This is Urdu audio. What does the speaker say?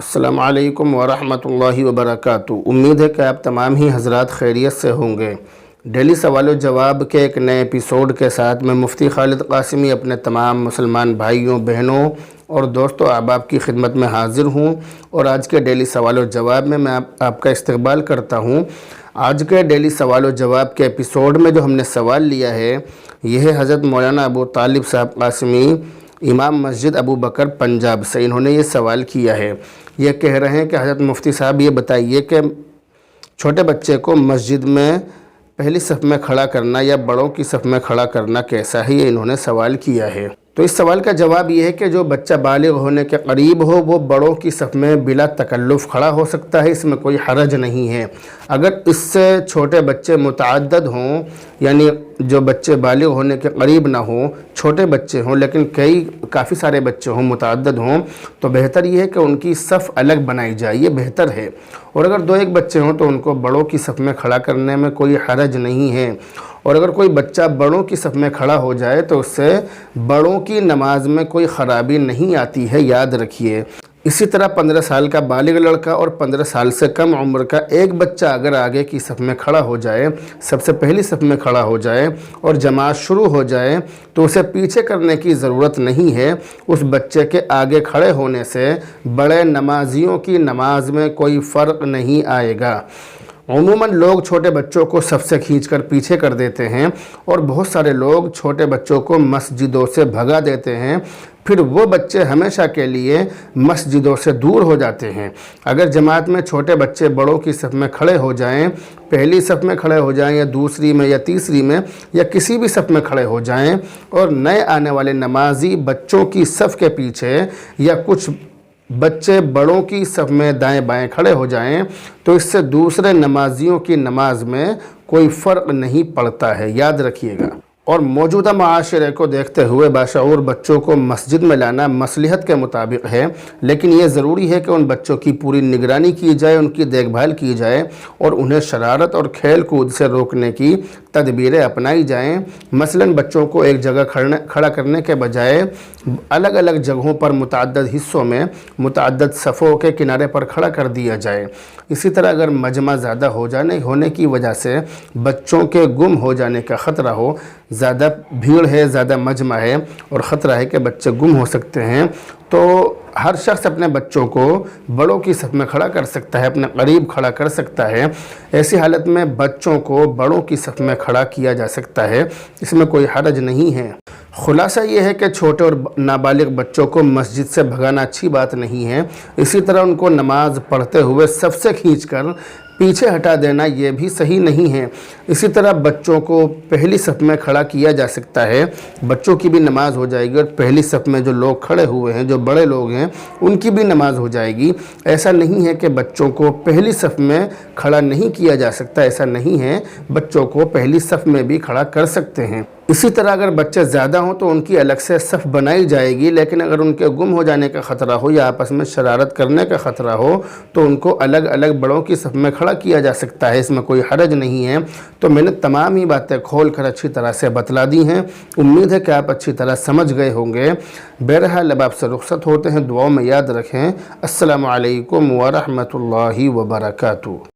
السلام علیکم ورحمۃ اللہ وبرکاتہ۔ امید ہے کہ آپ تمام ہی حضرات خیریت سے ہوں گے۔ ڈیلی سوال و جواب کے ایک نئے ایپیسوڈ کے ساتھ میں مفتی خالد قاسمی اپنے تمام مسلمان بھائیوں بہنوں اور دوستوں احباب کی خدمت میں حاضر ہوں، اور آج کے ڈیلی سوال و جواب میں آپ کا استقبال کرتا ہوں۔ آج کے ڈیلی سوال و جواب کے ایپیسوڈ میں جو ہم نے سوال لیا ہے یہ ہے حضرت مولانا ابو طالب صاحب قاسمی، امام مسجد ابو بکر پنجاب سے۔ انہوں نے یہ سوال کیا ہے، یہ کہہ رہے ہیں کہ حضرت مفتی صاحب یہ بتائیے کہ چھوٹے بچے کو مسجد میں پہلی صف میں کھڑا کرنا یا بڑوں کی صف میں کھڑا کرنا کیسا ہے، یہ انہوں نے سوال کیا ہے۔ تو اس سوال کا جواب یہ ہے کہ جو بچہ بالغ ہونے کے قریب ہو وہ بڑوں کی صف میں بلا تکلف کھڑا ہو سکتا ہے، اس میں کوئی حرج نہیں ہے۔ اگر اس سے چھوٹے بچے متعدد ہوں، یعنی جو بچے بالغ ہونے کے قریب نہ ہوں، چھوٹے بچے ہوں لیکن کافی سارے بچے ہوں، متعدد ہوں، تو بہتر یہ ہے کہ ان کی صف الگ بنائی جائے، یہ بہتر ہے۔ اور اگر دو ایک بچے ہوں تو ان کو بڑوں کی صف میں کھڑا کرنے میں کوئی حرج نہیں ہے۔ اور اگر کوئی بچہ بڑوں کی صف میں کھڑا ہو جائے تو اس سے بڑوں کی نماز میں کوئی خرابی نہیں آتی ہے، یاد رکھیے۔ اسی طرح 15 سال کا بالغ لڑکا اور 15 سال سے کم عمر کا ایک بچہ اگر آگے کی صف میں کھڑا ہو جائے، سب سے پہلی صف میں کھڑا ہو جائے اور جماعت شروع ہو جائے تو اسے پیچھے کرنے کی ضرورت نہیں ہے۔ اس بچے کے آگے کھڑے ہونے سے بڑے نمازیوں کی نماز میں کوئی فرق نہیں آئے گا۔ عموماً لوگ چھوٹے بچوں کو صف سے کھینچ کر پیچھے کر دیتے ہیں، اور بہت سارے لوگ چھوٹے بچوں کو مسجدوں سے بھگا دیتے ہیں، پھر وہ بچے ہمیشہ کے لیے مسجدوں سے دور ہو جاتے ہیں۔ اگر جماعت میں چھوٹے بچے بڑوں کی صف میں کھڑے ہو جائیں، پہلی صف میں کھڑے ہو جائیں یا دوسری میں یا تیسری میں یا کسی بھی صف میں کھڑے ہو جائیں، اور نئے آنے والے نمازی بچوں کی صف کے پیچھے یا کچھ بچے بڑوں کی صف میں دائیں بائیں کھڑے ہو جائیں، تو اس سے دوسرے نمازیوں کی نماز میں کوئی فرق نہیں پڑتا ہے، یاد رکھیے گا۔ اور موجودہ معاشرے کو دیکھتے ہوئے باشعور بچوں کو مسجد میں لانا مصلحت کے مطابق ہے، لیکن یہ ضروری ہے کہ ان بچوں کی پوری نگرانی کی جائے، ان کی دیکھ بھال کی جائے اور انہیں شرارت اور کھیل کود سے روکنے کی تدبیریں اپنائی جائیں۔ مثلاً بچوں کو ایک جگہ کھڑا کرنے کے بجائے الگ الگ جگہوں پر متعدد حصوں میں متعدد صفوں کے کنارے پر کھڑا کر دیا جائے۔ اسی طرح اگر مجمع زیادہ ہونے کی وجہ سے بچوں کے گم ہو جانے کا خطرہ ہو، زیادہ بھیڑ ہے، زیادہ مجمع ہے اور خطرہ ہے کہ بچے گم ہو سکتے ہیں، تو ہر شخص اپنے بچوں کو بڑوں کی صف میں کھڑا کر سکتا ہے، اپنے قریب کھڑا کر سکتا ہے۔ ایسی حالت میں بچوں کو بڑوں کی صف میں کھڑا کیا جا سکتا ہے، اس میں کوئی حرج نہیں ہے۔ خلاصہ یہ ہے کہ چھوٹے اور نابالغ بچوں کو مسجد سے بھگانا اچھی بات نہیں ہے، اسی طرح ان کو نماز پڑھتے ہوئے صف سے کھینچ کر پیچھے ہٹا دینا یہ بھی صحیح نہیں ہے۔ اسی طرح بچوں کو پہلی صف میں کھڑا کیا جا سکتا ہے، بچوں کی بھی نماز ہو جائے گی اور پہلی صف میں جو لوگ کھڑے ہوئے ہیں، جو بڑے لوگ ہیں، ان کی بھی نماز ہو جائے گی۔ ایسا نہیں ہے کہ بچوں کو پہلی صف میں کھڑا نہیں کیا جا سکتا، ایسا نہیں ہے، بچوں کو پہلی صف میں بھی کھڑا کر سکتے ہیں۔ اسی طرح اگر بچے زیادہ ہوں تو ان کی الگ سے صف بنائی جائے گی، لیکن اگر ان کے گم ہو جانے کا خطرہ ہو یا آپس میں شرارت کرنے کا خطرہ ہو تو ان کو الگ الگ بڑوں کی صف میں کھڑا کیا جا سکتا ہے، اس میں کوئی حرج نہیں ہے۔ تو میں نے تمام ہی باتیں کھول کر اچھی طرح سے بتلا دی ہیں، امید ہے کہ آپ اچھی طرح سمجھ گئے ہوں گے۔ بہرحال اب آپ سے رخصت ہوتے ہیں، دعاؤں میں یاد رکھیں۔ السلام علیکم ورحمۃ اللہ وبرکاتہ۔